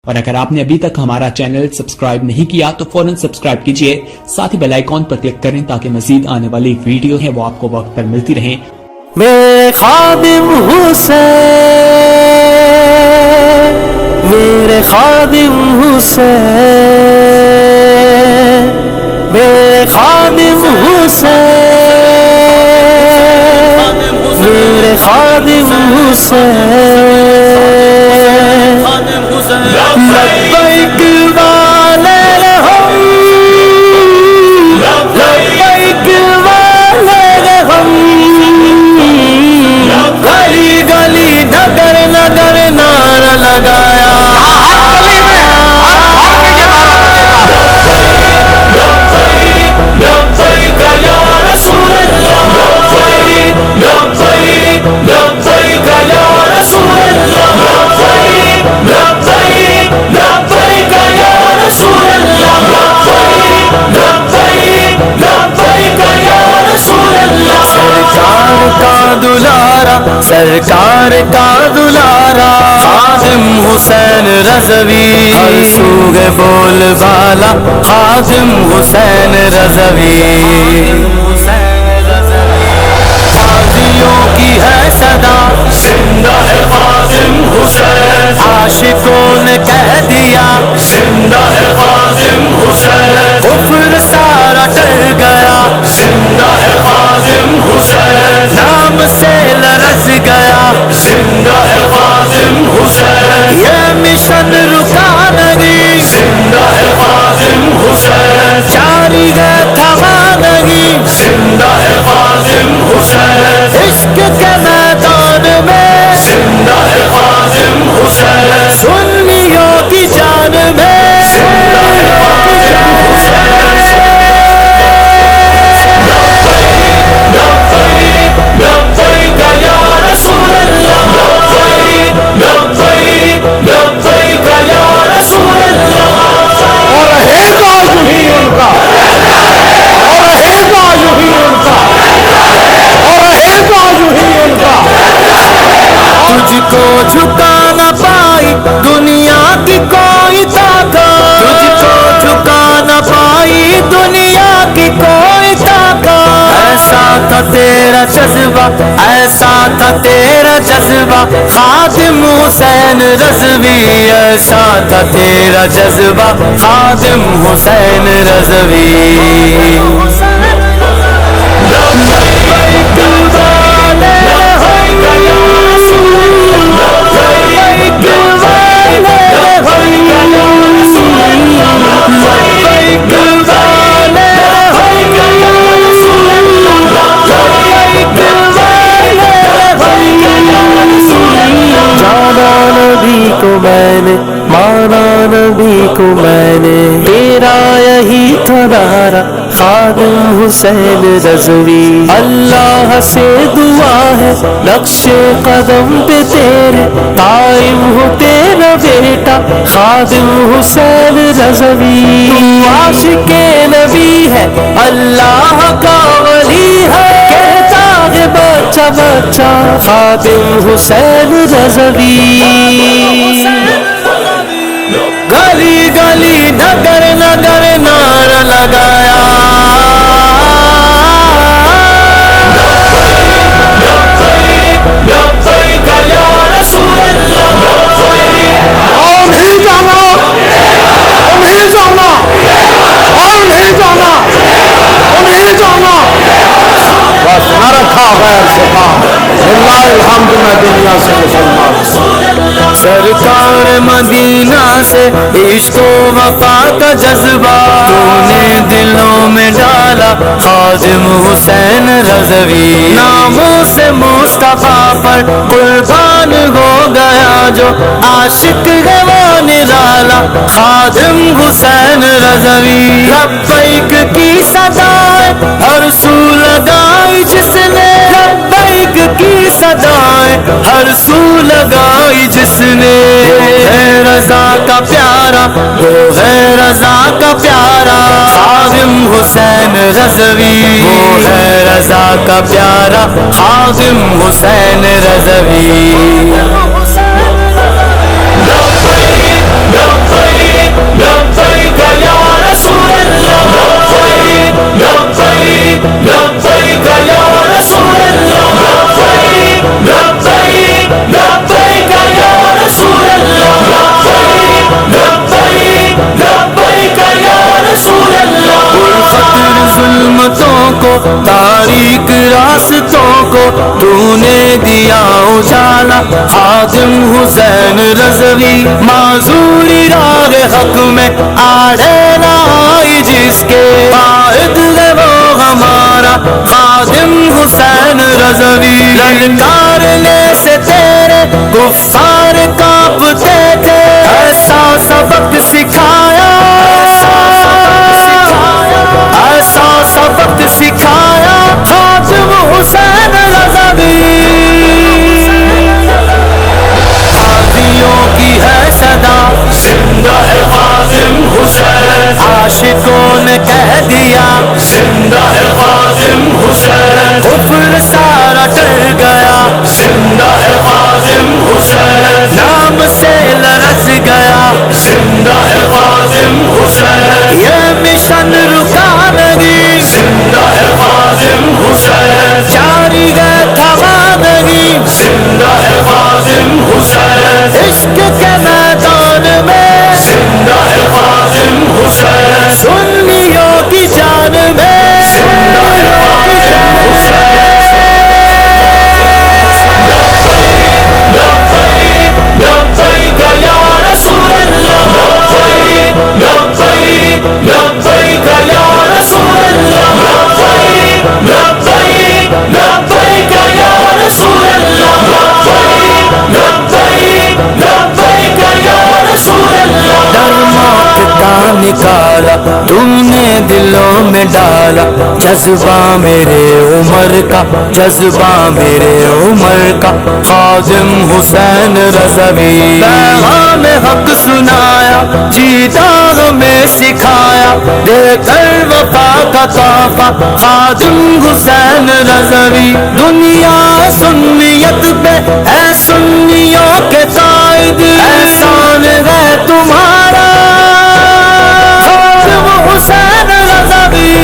اور اگر آپ نے ابھی تک ہمارا چینل سبسکرائب نہیں کیا تو فوراً سبسکرائب کیجئے، ساتھ ہی بیل آئیکن پر کلک کریں تاکہ مزید آنے والی ویڈیو ہیں وہ آپ کو وقت پر ملتی رہیں۔ میرے خادم حسین، میرے خادم حسین، میرے خادم حسین، میرے خادم حسین، لبیک والے ہم، لبیک والے ہم، گلی گلی نگر نگر نعرہ لگایا، سرکار کا دلارا خادم حسین رضوی، ہر سوگ بول بالا خادم حسین رضوی، قاضیوں کی ہے صدا زندہ ہے خادم حسین، عاشقوں نے کہہ دیا زندہ ہے خادم حسین، کفر سارا ٹل گیا زندہ ہے خادم حسین، نام سے لرز گیا زندہ ہے خادم حسین، یہ مشن رکا نہیں زندہ ہے خادم حسین، جاری ہے تھما نہیں زندہ ہے خادم حسین، عشق کے میدان میں زندہ ہے خادم حسین، سنیوں کی جان میں زندہ ہے خادم حسین، تجھ کو جھکا نہ پائی دنیا کی کوئی طاقت، تجھ کو جھکا نہ پائی دنیا کی کوئی طاقت، ایسا تھا تیرا جذبہ، ایسا تھا تیرا جذبہ خادم حسین رضوی، ایسا تھا تیرا جذبہ خادم حسین رضوی، مانا نبی کو میں نے، تیرا یہی تھا نعرہ خادم حسین رضوی، اللہ سے دعا ہے نقش قدم پہ تیرے قائم ہو تیرا بیٹا خادم حسین رضوی، عاشق نبی ہے اللہ کا ولی ہے، کہتا ہے بچہ بچہ خادم حسین رضوی، گلی گلی نگر نگر نعرہ لگایا، اور نہیں جانا، اور نہیں جانا، اور نہیں جانا، اور نہیں جانا، بس نہ رکھا غیر سے کام، اللہ الحمد میں دنیا سے مسلمان، سرکار مدینہ سے عشق و وفا کا جذبہ تو نے دلوں میں ڈالا خادم حسین رضوی، ناموں سے مصطفیٰ پر قربان ہو گیا جو عاشق ہے وہ نرالا خادم حسین رضوی، لبیک کی صدائیں ہر سو لگائی جس نے، لبیک کی صدائیں ہر سو لگائی جس نے، ہے رضا کا پیارا وہ ہے رضا کا پیارا خادم حسین رضوی، وہ ہے رضا کا پیارا خادم حسین رضوی، خادم حسین رضوی معذوری راہ حق میں آڑے نہ آئی جس کے قائد ہے وہ ہمارا خادم حسین رضوی للکارنے سے تیرے کفار کانپتے تھے ایسا سبق سکھایا ایسا سبق سکھایا خادم حسین رضوی غازیوں کی ہے صدا زندہ ہے خادم حسین عاشقوں نے کہہ دیا زندہ ہے خادم حسین کفر سارا ڈر گیا زندہ ہے خادم حسین نام سے لرز گیا زندہ ہے خادم حسین یہ مشن رکا نہیں زندہ ہے خادم حسین جاری ہے تھما نہیں زندہ ہے خادم حسین عشق کے میدان میں زندہ ہے خادم حسین سنیوں کی جان میں زندہ ہے خادم حسین لبیک یا رسول اللہ لبیک لبیک یا رسول اللہ لبیک لبیک یا رسول اللہ لبیک لبیک یا رسول اللہ ڈر موت کا نکالا تم نے دلوں میں ڈالا جذبہ میرے عمر کا جذبہ میرے عمر کا خادم حسین رضوی پیغام حق سنایا جیتا ہمیں سکھایا دے کر وفا کا تحفہ خادم حسین رضوی دنیا سنیت پہ اے سنیوں کے قائد احسان ہے تمہارا خادم حسین رضوی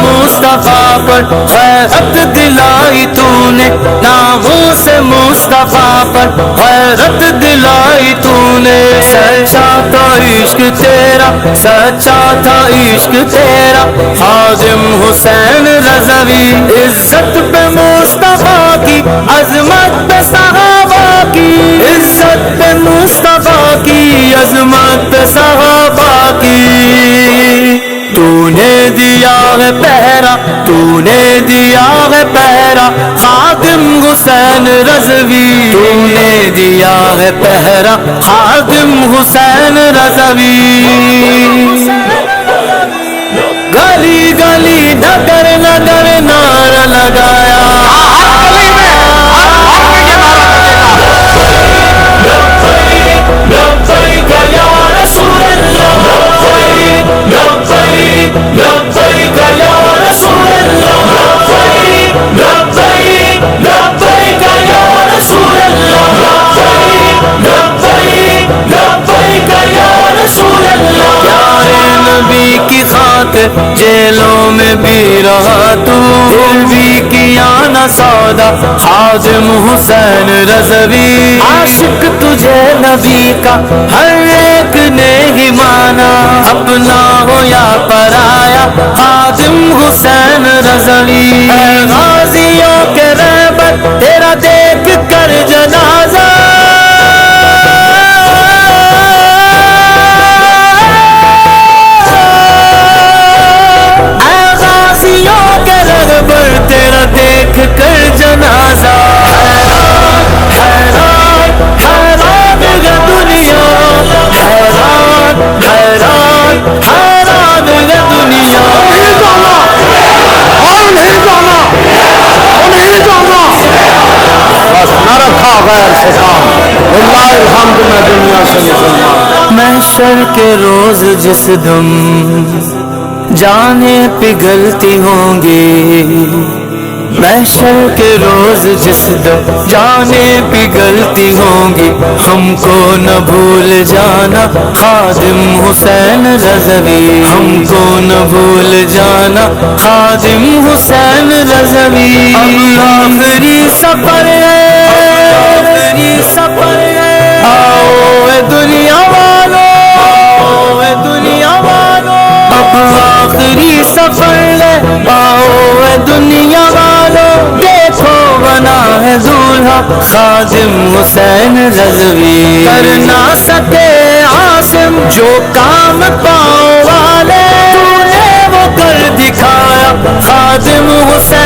مصطفیٰ پر غیرت دلائی تو نے ناموں سے مصطفیٰ پر غیرت دلائی تو نے سچا تھا عشق تیرا سچا تھا عشق تیرا خادم حسین رضوی عزت پہ مصطفیٰ کی عظمت پہ صحابہ کی عزت پہ مصطفیٰ کی عظمت پہ صحابہ کی تو نے دیا ہے پہرا تو نے دیا ہے پہرا خادم حسین رضوی تو نے دیا ہے پہرا خادم حسین رضوی گلی گلی نگر نگر نعرہ لگایا لبیک یا رسول اللہ لبیک لبیک یا رسول اللہ لبیک لبیک یا رسول اللہ لبیک لبیک یا رسول اللہ پیارے نبی کی خاطر جیلوں میں بھی رہا تو دل بھی کیا نہ سودا خادم حسین رضوی عاشق تجھے نبی کا ہر ایک نے ہی مانا اپنا ہو یا پرایا خادم حسین رضوی اے غازیوں کے رہبر تیرا دیکھ کر جنازہ اے غازیوں کے رہبر تیرا دیکھ کر جنازہ حیران حیران ہے دنیا حیران حیران حیران ہے دنیا بس نہ رکھا غیر سے کام اللہ الحمد میں دنیا سے مسلمان محشر کے روز جس دم جانیں پگھلتی ہوں گی محشر کے روز جس دم جانیں پگھلتی ہوں گی، ہم کو نہ بھول جانا خادم حسین رضوی، ہم کو نہ بھول جانا خادم حسین رضوی۔ اب آخری سفر ہے، آخری سفر ہے، آؤ اے دنیا والوں، آؤ اے دنیا والوں، اب آخری سفر ہے، آؤ اے دنیا والوں، دیکھو بنا ہے دولہا خادم حسین رضوی۔ کر نہ سکے عاصم جو کام پاؤں والے، تو نے وہ کر دکھایا خادم حسین